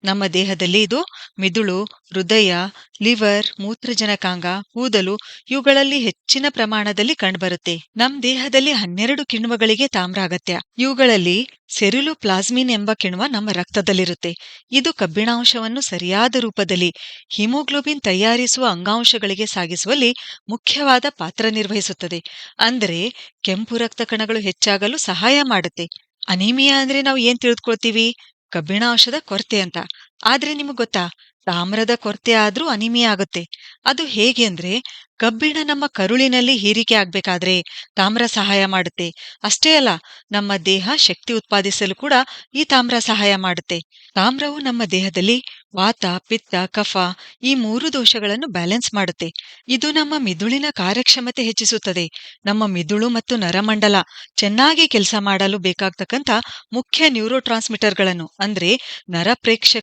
ನಮ್ಮ ದೇಹದಲ್ಲಿ ಇದು ಮಿದುಳು, ಹೃದಯ, ಲಿವರ್, ಮೂತ್ರಜನಕಾಂಗ, ಕೂದಲು ಇವುಗಳಲ್ಲಿ ಹೆಚ್ಚಿನ ಪ್ರಮಾಣದಲ್ಲಿ ಕಂಡುಬರುತ್ತೆ. ನಮ್ ದೇಹದಲ್ಲಿ 12 ಕಿಣ್ವಗಳಿಗೆ ತಾಮ್ರ ಅಗತ್ಯ. ಇವುಗಳಲ್ಲಿ ಸೆರುಲು ಪ್ಲಾಸ್ಮಿನ್ ಎಂಬ ಕಿಣ್ವ ನಮ್ಮ ರಕ್ತದಲ್ಲಿರುತ್ತೆ. ಇದು ಕಬ್ಬಿಣಾಂಶವನ್ನು ಸರಿಯಾದ ರೂಪದಲ್ಲಿ ಹಿಮೋಗ್ಲೋಬಿನ್ ತಯಾರಿಸುವ ಅಂಗಾಂಶಗಳಿಗೆ ಸಾಗಿಸುವಲ್ಲಿ ಮುಖ್ಯವಾದ ಪಾತ್ರ ನಿರ್ವಹಿಸುತ್ತದೆ. ಅಂದರೆ ಕೆಂಪು ರಕ್ತ ಕಣಗಳು ಹೆಚ್ಚಾಗಲು ಸಹಾಯ ಮಾಡುತ್ತೆ. ಅನೀಮಿಯಾ ಅಂದ್ರೆ ನಾವು ಏನ್ ತಿಳಿದುಕೊಳ್ತೀವಿ? ಕಬ್ಬಿಣಾಂಶದ ಕೊರತೆ ಅಂತ. ಆದ್ರೆ ನಿಮಗ್ ಗೊತ್ತಾ, ತಾಮ್ರದ ಕೊರತೆ ಆದ್ರೂ ಅನಿಮಿಯಾ ಆಗುತ್ತೆ. ಅದು ಹೇಗೆ ಅಂದ್ರೆ, ಕಬ್ಬಿಣ ನಮ್ಮ ಕರುಳಿನಲ್ಲಿ ಹೀರಿಕೆ ಆಗ್ಬೇಕಾದ್ರೆ ತಾಮ್ರ ಸಹಾಯ ಮಾಡುತ್ತೆ. ಅಷ್ಟೇ ಅಲ್ಲ, ನಮ್ಮ ದೇಹ ಶಕ್ತಿ ಉತ್ಪಾದಿಸಲು ಕೂಡ ಈ ತಾಮ್ರ ಸಹಾಯ ಮಾಡುತ್ತೆ. ತಾಮ್ರವು ನಮ್ಮ ದೇಹದಲ್ಲಿ ವಾತ, ಪಿತ್ತ, ಕಫ ಈ 3 ದೋಷಗಳನ್ನು ಬ್ಯಾಲೆನ್ಸ್ ಮಾಡುತ್ತೆ. ಇದು ನಮ್ಮ ಮಿದುಳಿನ ಕಾರ್ಯಕ್ಷಮತೆ ಹೆಚ್ಚಿಸುತ್ತದೆ. ನಮ್ಮ ಮಿದುಳು ಮತ್ತು ನರಮಂಡಲ ಚೆನ್ನಾಗಿ ಕೆಲಸ ಮಾಡಲು ಬೇಕಾಗ್ತಕ್ಕಂಥ ಮುಖ್ಯ ನ್ಯೂರೋ ಟ್ರಾನ್ಸ್ಮಿಟರ್ಗಳನ್ನು ಅಂದ್ರೆ ನರ ಪ್ರೇಕ್ಷಕ